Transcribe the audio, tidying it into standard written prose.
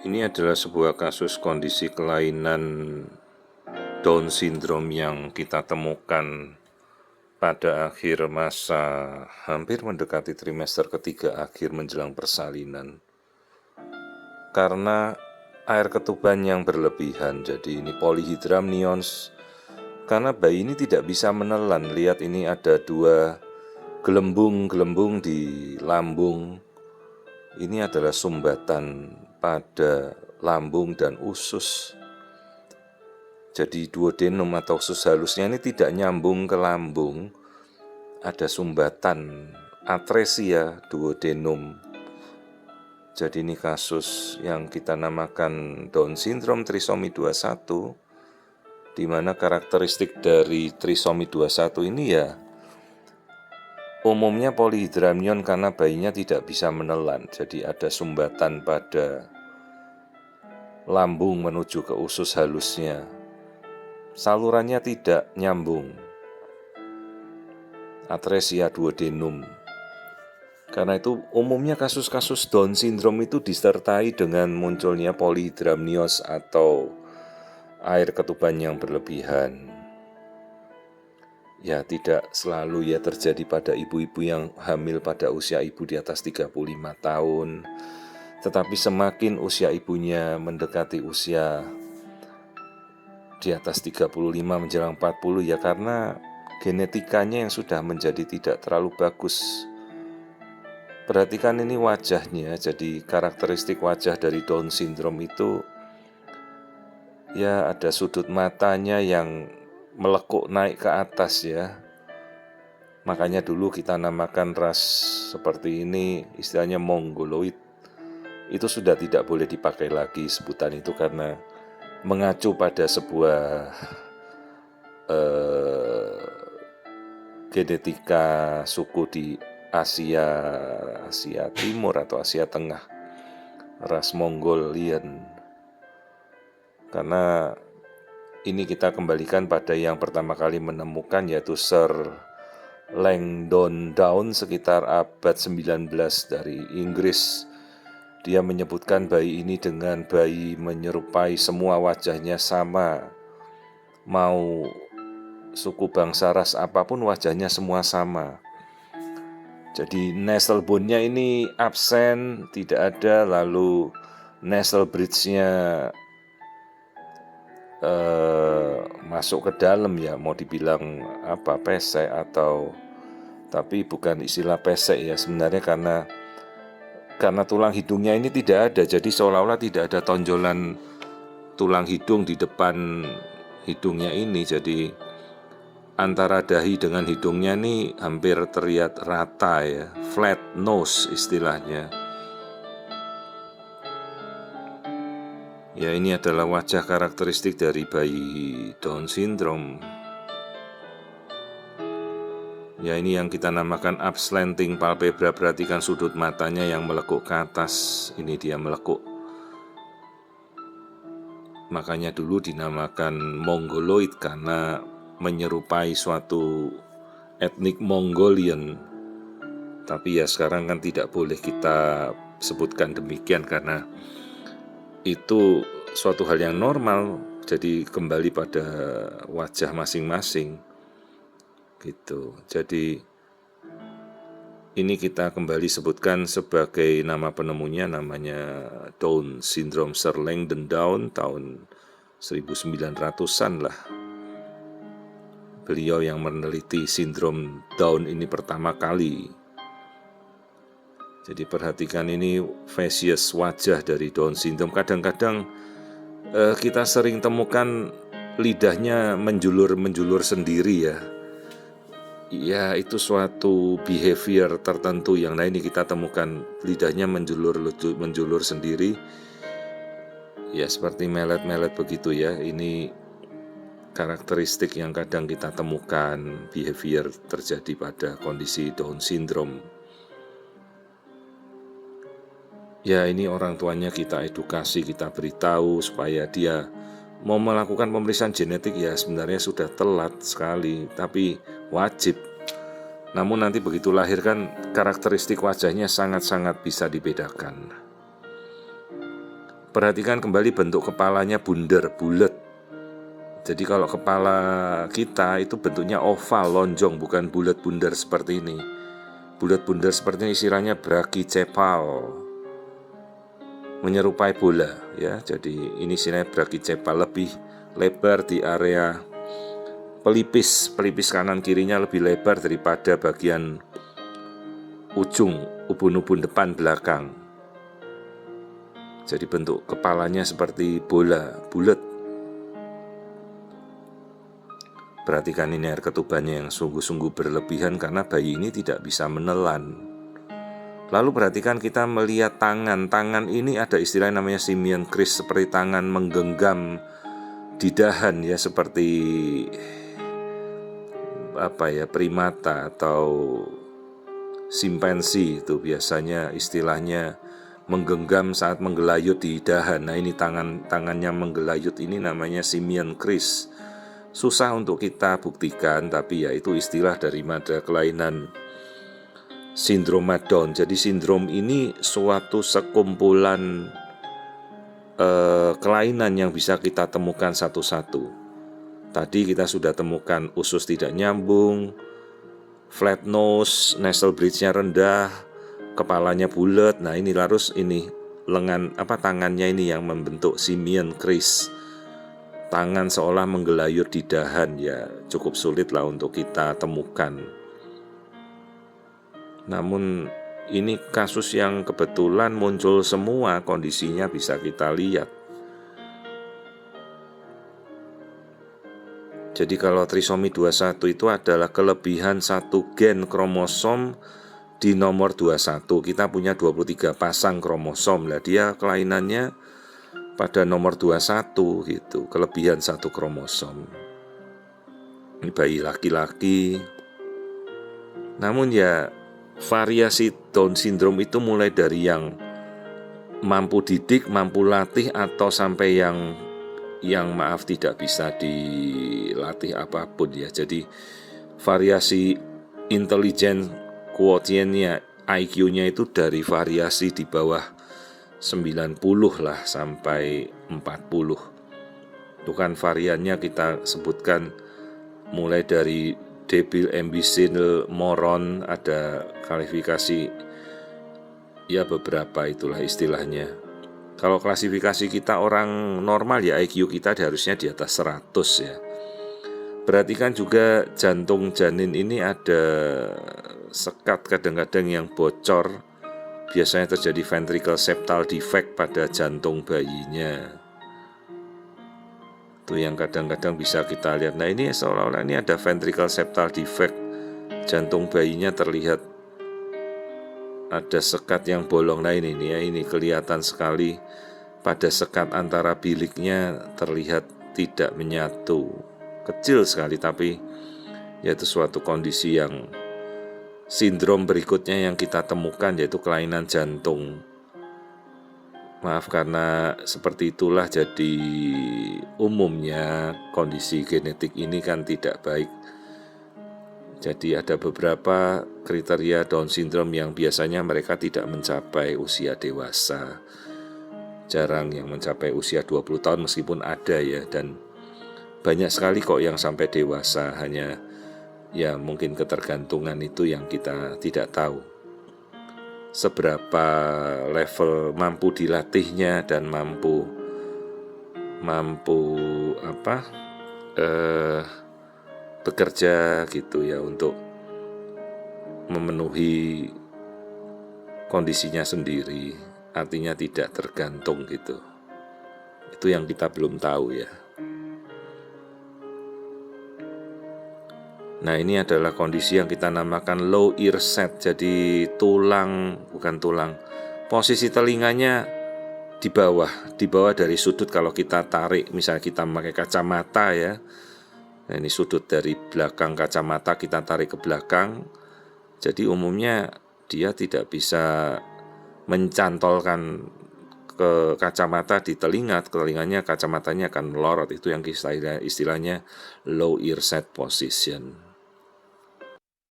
Ini adalah sebuah kasus kondisi kelainan Down syndrome yang kita temukan pada akhir masa hampir mendekati trimester ketiga akhir menjelang persalinan. Karena air ketuban yang berlebihan, jadi ini polyhydramnions. Karena bayi ini tidak bisa menelan, lihat ini ada 2 gelembung-gelembung di lambung. Ini adalah sumbatan pada lambung dan usus. Jadi duodenum atau usus halusnya ini tidak nyambung ke lambung. Ada sumbatan atresia duodenum. Jadi ini kasus yang kita namakan Down syndrome trisomi 21, di mana karakteristik dari trisomi 21 ini ya umumnya polyhydramnion karena bayinya tidak bisa menelan. Jadi ada sumbatan pada lambung menuju ke usus halusnya. Salurannya tidak nyambung. Atresia duodenum. Karena itu umumnya kasus-kasus Down syndrome itu disertai dengan munculnya polyhydramnios atau air ketuban yang berlebihan. Ya tidak selalu ya terjadi pada ibu-ibu yang hamil pada usia ibu di atas 35 tahun. Tetapi semakin usia ibunya mendekati usia di atas 35 menjelang 40 ya karena genetikanya yang sudah menjadi tidak terlalu bagus. Perhatikan ini wajahnya, jadi karakteristik wajah dari Down syndrome itu ya ada sudut matanya yang melekuk naik ke atas ya. Makanya dulu kita namakan ras seperti ini istilahnya mongoloid. Itu sudah tidak boleh dipakai lagi sebutan itu karena mengacu pada sebuah genetika suku di Asia Timur atau Asia Tengah, ras Mongolian. Karena ini kita kembalikan pada yang pertama kali menemukan yaitu Sir Langdon Down sekitar abad 19 dari Inggris. Dia menyebutkan bayi ini dengan bayi menyerupai semua wajahnya sama. Mau suku bangsa ras apapun wajahnya semua sama. Jadi nasal bone-nya ini absen, tidak ada, lalu nasal bridge-nya masuk ke dalam ya, mau dibilang apa pesek atau tapi bukan istilah pesek ya sebenarnya karena tulang hidungnya ini tidak ada, jadi seolah-olah tidak ada tonjolan tulang hidung di depan hidungnya ini, jadi antara dahi dengan hidungnya ini hampir terlihat rata ya, flat nose istilahnya. Ya ini adalah wajah karakteristik dari bayi Down syndrome. Ya ini yang kita namakan upslanting palpebra, perhatikan sudut matanya yang melekuk ke atas, ini dia melekuk. Makanya dulu dinamakan Mongoloid karena menyerupai suatu etnik Mongolian. Tapi ya sekarang kan tidak boleh kita sebutkan demikian karena itu suatu hal yang normal, jadi kembali pada wajah masing-masing gitu. Jadi ini kita kembali sebutkan sebagai nama penemunya, namanya Down syndrome, Sir Langdon Down, tahun 1900-an lah. Beliau yang meneliti sindrom Down ini pertama kali. Jadi perhatikan ini facies wajah dari Down syndrome. Kadang-kadang kita sering temukan lidahnya menjulur sendiri ya. Ya itu suatu behavior tertentu yang ini kita temukan, lidahnya menjulur sendiri. Ya seperti melet-melet begitu ya. Ini karakteristik yang kadang kita temukan, behavior terjadi pada kondisi Down syndrome. Ya ini orang tuanya kita edukasi, kita beritahu supaya dia mau melakukan pemeriksaan genetik ya sebenarnya sudah telat sekali, tapi wajib. Namun nanti begitu lahir kan karakteristik wajahnya sangat-sangat bisa dibedakan. Perhatikan kembali bentuk kepalanya bundar, bulat. Jadi kalau kepala kita itu bentuknya oval, lonjong, bukan bulat bundar seperti ini. Bulat bundar seperti ini istilahnya brachycepal, menyerupai bola ya. Jadi ini istilahnya brachycepal, lebih lebar di area pelipis kanan kirinya lebih lebar daripada bagian ujung ubun-ubun depan belakang. Jadi bentuk kepalanya seperti bola, bulat. Perhatikan ini air ketubannya yang sungguh-sungguh berlebihan karena bayi ini tidak bisa menelan. Lalu perhatikan kita melihat tangan ini ada istilah namanya simian kris, seperti tangan menggenggam di dahan ya, seperti primata atau simpansi itu biasanya istilahnya menggenggam saat menggelayut di dahan. Nah ini tangannya menggelayut ini namanya simian kris. Susah untuk kita buktikan, tapi ya itu istilah daripada kelainan sindrom Down. Jadi sindrom ini suatu sekumpulan kelainan yang bisa kita temukan satu-satu. Tadi kita sudah temukan usus tidak nyambung, flat nose, nasal bridge-nya rendah, kepalanya bulat. Nah ini larus ini tangannya ini yang membentuk simian kris. Tangan seolah menggelayut di dahan, ya cukup sulit lah untuk kita temukan. Namun ini kasus yang kebetulan muncul semua, kondisinya bisa kita lihat. Jadi kalau trisomi 21 itu adalah kelebihan satu gen kromosom di nomor 21. Kita punya 23 pasang kromosom. Lah dia kelainannya pada nomor 21 gitu, kelebihan satu kromosom. Ini bayi laki-laki. Namun ya variasi Down syndrome itu mulai dari yang mampu didik, mampu latih, atau sampai yang tidak bisa dilatih apapun ya. Jadi variasi intelijen quotientnya, IQ-nya itu dari variasi di bawah 90 lah sampai 40. Itu kan variannya kita sebutkan mulai dari debil, imbecile, moron, ada kualifikasi ya beberapa itulah istilahnya. Kalau klasifikasi kita orang normal ya IQ kita harusnya di atas 100 ya. Perhatikan juga jantung janin ini ada sekat kadang-kadang yang bocor. Biasanya terjadi ventricle septal defect pada jantung bayinya. Itu yang kadang-kadang bisa kita lihat. Nah ini seolah-olah ini ada ventricle septal defect. Jantung bayinya terlihat ada sekat yang bolong. Nah ini kelihatan sekali pada sekat antara biliknya terlihat tidak menyatu. Kecil sekali, tapi yaitu suatu kondisi yang sindrom berikutnya yang kita temukan yaitu kelainan jantung. Maaf karena seperti itulah, jadi umumnya kondisi genetik ini kan tidak baik. Jadi ada beberapa kriteria Down syndrome yang biasanya mereka tidak mencapai usia dewasa. Jarang yang mencapai usia 20 tahun meskipun ada ya, dan banyak sekali kok yang sampai dewasa, hanya ya mungkin ketergantungan itu yang kita tidak tahu. Seberapa level mampu dilatihnya dan mampu bekerja gitu ya untuk memenuhi kondisinya sendiri, artinya tidak tergantung gitu. Itu yang kita belum tahu ya. Nah ini adalah kondisi yang kita namakan low ear set. Jadi posisi telinganya di bawah dari sudut. Kalau kita tarik, misalnya kita memakai kacamata ya, nah ini sudut dari belakang kacamata kita tarik ke belakang. Jadi umumnya dia tidak bisa mencantolkan ke kacamata di telinganya kacamatanya akan melorot. Itu yang istilahnya low ear set position.